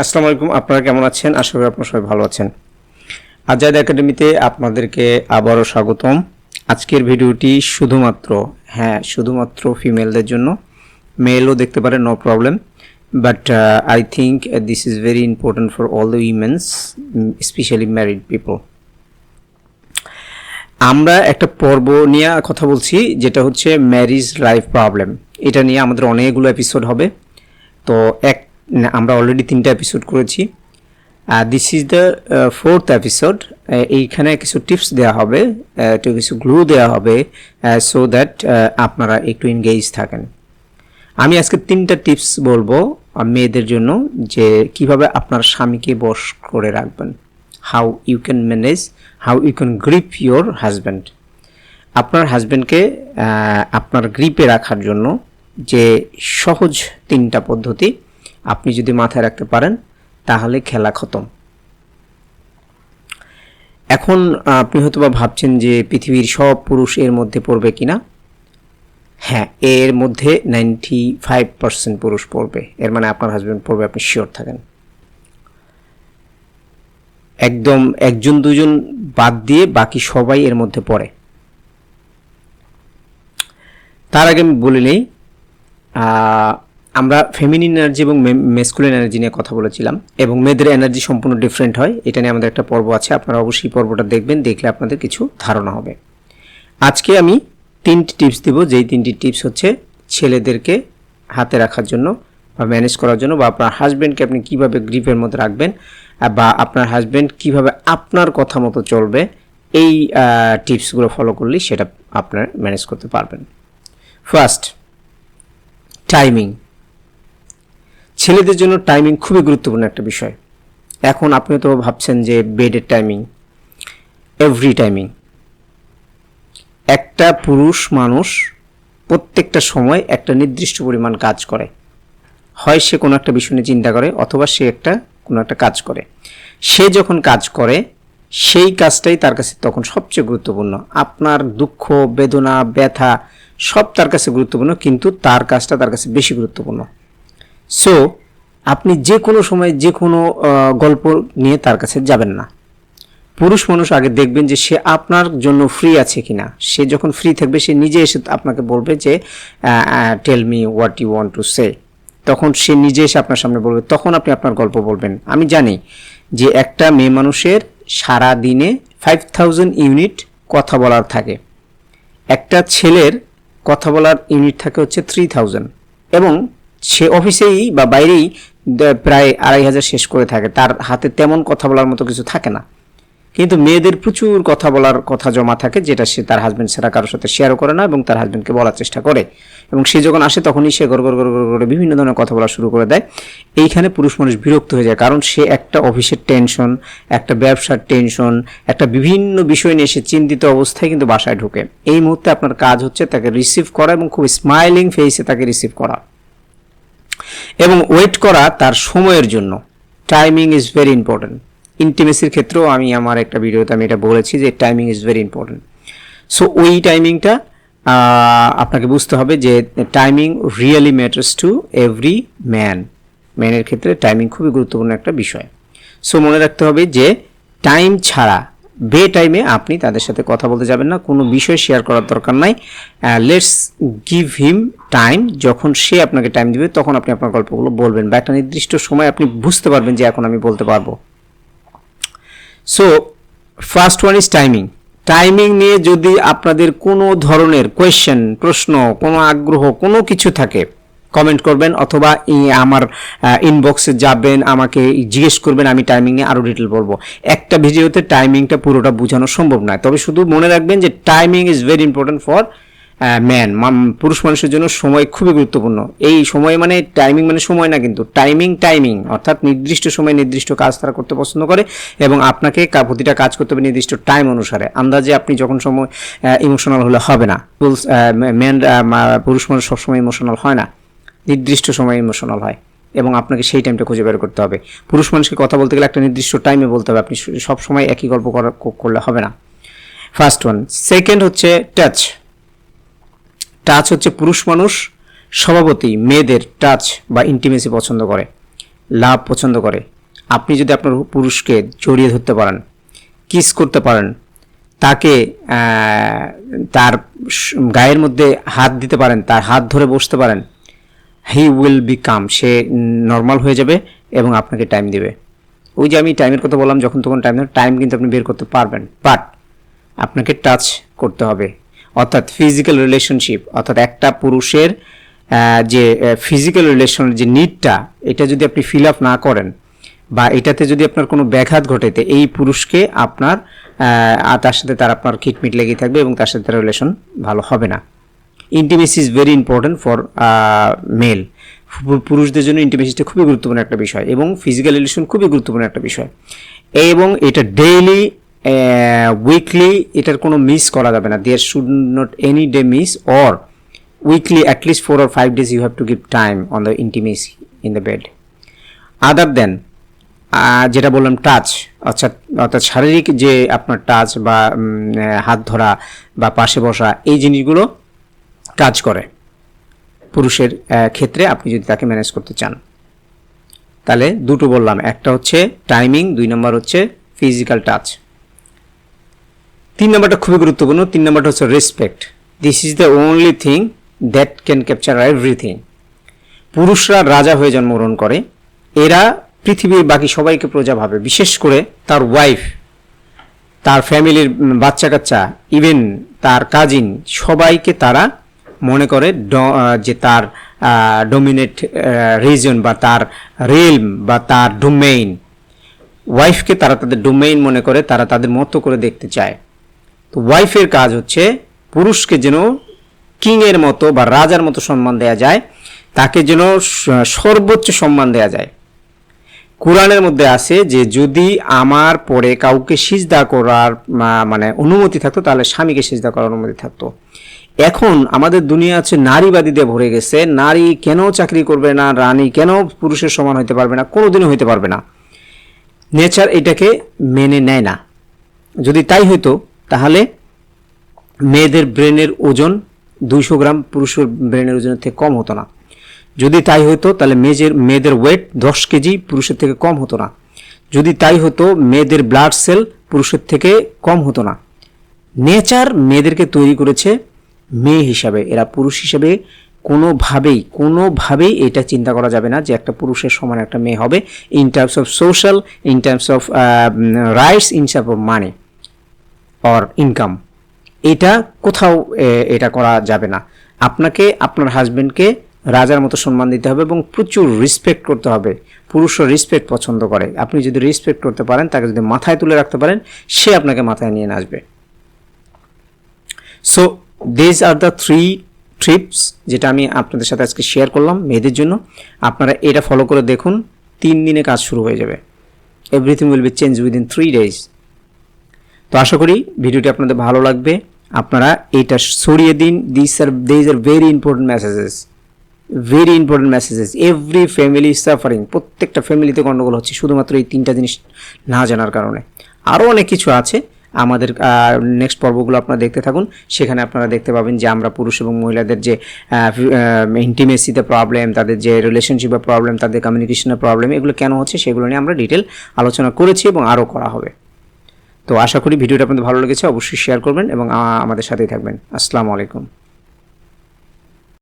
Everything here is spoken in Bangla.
আসসালামু আলাইকুম। আপনারা কেমন আছেন? আশা করি আপনারা সবাই ভালো আছেন। আজাদ একাডেমিতে আপনাদেরকে আবারও স্বাগতম। আজকের ভিডিওটি শুধুমাত্র ফিমেলদের জন্য। মেলও দেখতে পারেন, no problem, but I think this is very important for all the womens, specially married people. আমরা একটা পর্ব নিয়ে কথা বলছি, যেটা হচ্ছে ম্যারিজ লাইফ প্রবলেম। এটা নিয়ে আমাদের অনেকগুলো এপিসোড হবে। তো আমরা অলরেডি 3টা এপিসোড করেছি। This is the 4th episode. এইখানে কিছু টিপস দেওয়া হবে, কিছু গ্লু দেওয়া হবে, সো দ্যাট আপনারা একটু এনগেজ থাকেন। আমি আজকে 3টা টিপস বলবো মেয়েদের জন্য, যে কিভাবে আপনার স্বামীকে বশ করে রাখবেন। How you can manage, how you can grip your husband. আপনার হাজব্যান্ডকে আপনার গ্রিপে রাখার জন্য যে সহজ 3টা পদ্ধতি আপনি যদি মাথায় রাখতে পারেন, তাহলে খেলা খতম। এখন আপনি হয়তো বা ভাবছেন যে পৃথিবীর সব পুরুষ এর মধ্যে পড়বে কিনা। হ্যাঁ, এর মধ্যে 95% পুরুষ পড়বে। এর মানে আপনার হাজব্যান্ড পড়বে, আপনি শিওর থাকেন। একদম 1-2জন বাদ দিয়ে বাকি সবাই এর মধ্যে পড়ে। তার আগে আমি বলে নেই, আমরা ফেমিনিন এনার্জি এবং মেসকুলিন এনার্জি নিয়ে কথা বলেছিলাম, এবং মেয়েদের এনার্জি সম্পূর্ণ ডিফারেন্ট হয়। এটা নিয়ে আমাদের একটা পর্ব আছে, আপনারা অবশ্যই পর্বটা দেখবেন, দেখলে আপনাদের কিছু ধারণা হবে। আজকে আমি 3টি টিপস দেব, যেই 3টি টিপস হচ্ছে ছেলেদেরকে হাতে রাখার জন্য বা ম্যানেজ করার জন্য, বা আপনার হাজব্যান্ডকে আপনি কীভাবে গ্রিপের মধ্যে রাখবেন, বা আপনার হাজব্যান্ড কীভাবে আপনার কথা মতো চলবে। এই টিপসগুলো ফলো করলেই সেটা আপনার ম্যানেজ করতে পারবেন। First, timing. ছেলেদের জন্য টাইমিং খুবই গুরুত্বপূর্ণ একটা বিষয়। এখন আপনি তো ভাবছেন যে বেডের টাইমিং, এভরি টাইমিং। একটা পুরুষ মানুষ প্রত্যেকটা সময় একটা নির্দিষ্ট পরিমাণ কাজ করে। হয় সে কোনো একটা বিষয় নিয়ে চিন্তা করে, অথবা সে কোনো একটা কাজ করে। সে যখন কাজ করে, সেই কাজটাই তার কাছে তখন সবচেয়ে গুরুত্বপূর্ণ। আপনার দুঃখ, বেদনা, ব্যথা সব তার কাছে গুরুত্বপূর্ণ, কিন্তু তার কাজটা তার কাছে বেশি গুরুত্বপূর্ণ। সো আপনি যে কোনো সময় যে কোনো গল্প নিয়ে তার কাছে যাবেন না। পুরুষ মানুষ আগে দেখবেন যে সে আপনার জন্য ফ্রি আছে কিনা। সে যখন ফ্রি থাকবে, সে নিজে এসে আপনাকে বলবে যে tell me what you want to say. তখন সে নিজে এসে আপনার সামনে বলবে, তখন আপনি আপনার গল্প বলবেন। আমি জানি যে একটা মেয়ে মানুষের সারা দিনে 5000 ইউনিট কথা বলার থাকে, একটা ছেলের কথা বলার ইউনিট থাকে হচ্ছে 3000, এবং সে অফিসেই বা বাইরেই প্রায় 2500 শেষ করে থাকে। তার হাতে তেমন কথা বলার মতো কিছু থাকে না। কিন্তু মেয়েদের প্রচুর কথা বলার কথা জমা থাকে, যেটা সে তার হাজব্যান্ড ছাড়া কারোর সাথে শেয়ারও করে না, এবং তার হাজব্যান্ডকে বলার চেষ্টা করে। এবং সে যখন আসে, তখনই সে গড় করে বিভিন্ন ধরনের কথা বলা শুরু করে দেয়। এইখানে পুরুষ মানুষ বিরক্ত হয়ে যায়, কারণ সে একটা অফিসের টেনশন, একটা ব্যবসার টেনশন, একটা বিভিন্ন বিষয় নিয়ে সে চিন্তিত অবস্থায় কিন্তু বাসায় ঢোকে। এই মুহূর্তে আপনার কাজ হচ্ছে তাকে রিসিভ করা, এবং খুব স্মাইলিং ফেসে তাকে রিসিভ করা, এবং ওয়েট করা তার সময়ের জন্য। Timing is very important. ইন্টিমেসির ক্ষেত্রেও আমি আমার একটা ভিডিওতে আমি এটা বলেছি যে timing is very important. So ওই টাইমিংটা আপনাকে বুঝতে হবে যে timing really matters to every ম্যানের ক্ষেত্রে টাইমিং খুবই গুরুত্বপূর্ণ একটা বিষয়। সো মনে রাখতে হবে যে টাইম ছাড়া, বে টাইমে আপনি তাদের সাথে কথা বলতে যাবেন না, কোনো বিষয় শেয়ার করার দরকার নাই। Let's give him time. যখন সে আপনাকে টাইম দিবে, তখন আপনি আপনার গল্পগুলো বলবেন, বা একটা নির্দিষ্ট সময় আপনি বুঝতে পারবেন যে এখন আমি বলতে পারবো। So first one is timing. Timing নিয়ে যদি আপনাদের কোনো ধরনের কোয়েশ্চেন, প্রশ্ন, কোনো আগ্রহ, কোনো কিছু থাকে, কমেন্ট করবেন, অথবা আমার ইনবক্সে যাবেন, আমাকে জিজ্ঞেস করবেন। আমি টাইমিং নিয়ে আরও ডিটেল বলবো। একটা ভিডিওতে টাইমিংটা পুরোটা বোঝানো সম্ভব নয়, তবে শুধু মনে রাখবেন যে timing is very important for পুরুষ মানুষের জন্য সময় খুবই গুরুত্বপূর্ণ। এই সময় মানে টাইমিং মানে সময় না, কিন্তু টাইমিং অর্থাৎ নির্দিষ্ট সময় নির্দিষ্ট কাজ তারা করতে পছন্দ করে, এবং আপনাকে প্রতিটা কাজ করতে হবে নির্দিষ্ট টাইম অনুসারে। আন্দাজে আপনি যখন সময় ইমোশনাল হলে হবে না। পুরুষ মানুষ সবসময় ইমোশনাল হয় না, নির্দিষ্ট সময় ইমোশনাল হয়, এবং আপনাকে সেই টাইমটা খুঁজে বের করতে হবে। পুরুষ মানুষকে কথা বলতে গেলে একটা নির্দিষ্ট টাইমে বলতে হবে, আপনি সব সময় একই গল্প করলে হবে না। First one. সেকেন্ড হচ্ছে টাচ। টাচ হচ্ছে পুরুষ মানুষ স্বভাবতই মেয়েদের টাচ বা ইন্টিমেসি পছন্দ করে। লাভ পছন্দ করে। আপনি যদি আপনার পুরুষকে জড়িয়ে ধরতে পারেন, কিস করতে পারেন, তাকে তার গায়ের মধ্যে হাত দিতে পারেন, তার হাত ধরে বসতে পারেন, he will become, say normal হয়ে যাবে এবং আপনাকে টাইম দেবে। ওই যে আমি টাইমের কথা বললাম, যখন তখন টাইম কিন্তু আপনি বের করতে পারবেন, বাট আপনাকে টাচ করতে হবে। অর্থাৎ ফিজিক্যাল রিলেশনশিপ, অর্থাৎ একটা পুরুষের যে ফিজিক্যাল রিলেশনের যে নিডটা, এটা যদি আপনি ফিল আপ না করেন বা এটাতে যদি আপনার কোনো ব্যাঘাত ঘটে, এই পুরুষকে আপনার তার সাথে আপনার খিটমিট লেগেই থাকবে এবং তার সাথে রিলেশন ভালো হবে না। Intimacy is very important for mail. পুরুষদের জন্য ইন্টিমেসিটা খুবই গুরুত্বপূর্ণ একটা বিষয় এবং ফিজিক্যাল রিলেশন খুবই গুরুত্বপূর্ণ একটা বিষয়, এবং এটা ডেইলি উইকলি এটার কোনো মিস করা যাবে না। There should not any day miss, or weekly at least 4 or 5 days you have to give time on the intimacy in the bed. আদার দেন যেটা বললাম টাচ, অর্থাৎ শারীরিক যে আপনার টাচ বা হাত ধরা বা পাশে বসা, এই জিনিসগুলো কাজ করে পুরুষের ক্ষেত্রে। আপনি যদি তাকে ম্যানেজ করতে চান, তাহলে দুটো বললাম, একটা হচ্ছে টাইমিং, 2 নম্বর হচ্ছে ফিজিক্যাল টাচ। 3 নম্বরটা খুবই গুরুত্বপূর্ণ। 3 নম্বরটা হচ্ছে respect. This is the only thing that can capture everything. পুরুষরা রাজা হয়ে জন্মগ্রহণ করে, এরা পৃথিবীর বাকি সবাইকে প্রজা ভাবে, বিশেষ করে তার ওয়াইফ, তার ফ্যামিলির বাচ্চা কাচ্চা, ইভেন তার কাজিন, সবাইকে তারা মনে করে যে তার ডোমিনেট রিজন বা তার রিলম বা তার ডোমেইন। ওয়াইফকে তারা তাদের ডোমেইন মনে করে, তারা তাদের মতো করে দেখতে চায়। তো ওয়াইফের কাজ হচ্ছে পুরুষকে যেন কিংয়ের মতো বা রাজার মতো সম্মান দেয়া যায়, তাকে যেন সর্বোচ্চ সম্মান দেয়া যায়। কোরআনের মধ্যে আছে যে যদি আমার পরে কাউকে সিজদা করার মানে অনুমতি থাকতো, তাহলে স্বামীকে সিজদা করার অনুমতি থাকতো। এখন আমাদের দুনিয়া আছে নারীবাদীতে ভরে গেছে। নারী কেন চাকরি করবে না, রানী কেন পুরুষের সমান হতে পারবে না, কোনোদিনও হতে পারবে না। নেচার এটাকে মেনে নেয় না। যদি তাই হতো তাহলে মেয়েদের ব্রেনের ওজন 200 গ্রাম পুরুষের ব্রেনের ওজনের থেকে কম হতো না। যদি তাই হতো তাহলে মেয়েদের ওয়েট 10 কেজি পুরুষের থেকে কম হতো না। যদি তাই হতো মেয়েদের ব্লাড সেল পুরুষের থেকে কম হতো না। নেচার মেয়েদেরকে তৈরি করেছে মেয়ে হিসাবে, এরা পুরুষ হিসাবে কোনোভাবেই এটা চিন্তা করা যাবে না যে একটা পুরুষের সমান একটা মেয়ে হবে, in terms of social, in terms of rights, in terms of money or income. এটা কোথাও এটা করা যাবে না। আপনাকে আপনার হাজবেন্ডকে রাজার মতো সম্মান দিতে হবে এবং প্রচুর রেসপেক্ট করতে হবে। পুরুষরা রেসপেক্ট পছন্দ করে। আপনি যদি রেসপেক্ট করতে পারেন, তাকে যদি মাথায় তুলে রাখতে পারেন, সে আপনাকে মাথায় নিয়ে আসবে। So this are the 3 TRIPS যেটা আমি আপনাদের সাথে আজকে শেয়ার করলাম মেয়েদের জন্য। আপনারা এটা ফলো করে দেখুন, 3 দিনে কাজ শুরু হয়ে যাবে। Everything will be change within 3 days। তো আশা করি ভিডিওটি আপনাদের ভালো লাগবে। আপনারা এটা ছড়িয়ে দিন। This are very important messages, very important messages. Every family suffering, প্রত্যেকটা ফ্যামিলিতে গণ্ডগোল হচ্ছে শুধুমাত্র এই 3টা জিনিস না জানার কারণে। আরও অনেক কিছু আছে। আমাদের নেক্সট পর্বগুলো আপনারা দেখতে থাকুন, সেখানে আপনারা দেখতে পাবেন যে আমরা পুরুষ এবং মহিলাদের যে ইন্টিমেসিতে প্রবলেম, তাদের যে রিলেশনশিপের প্রবলেম, তাদের কমিউনিকেশনের প্রবলেম, এগুলো কেন হচ্ছে সেগুলো নিয়ে আমরা ডিটেল আলোচনা করেছি এবং আরও করা হবে। তো আশা করি ভিডিওটা আপনাদের ভালো লেগেছে। অবশ্যই শেয়ার করবেন এবং আমাদের সাথেই থাকবেন। আসসালামু আলাইকুম।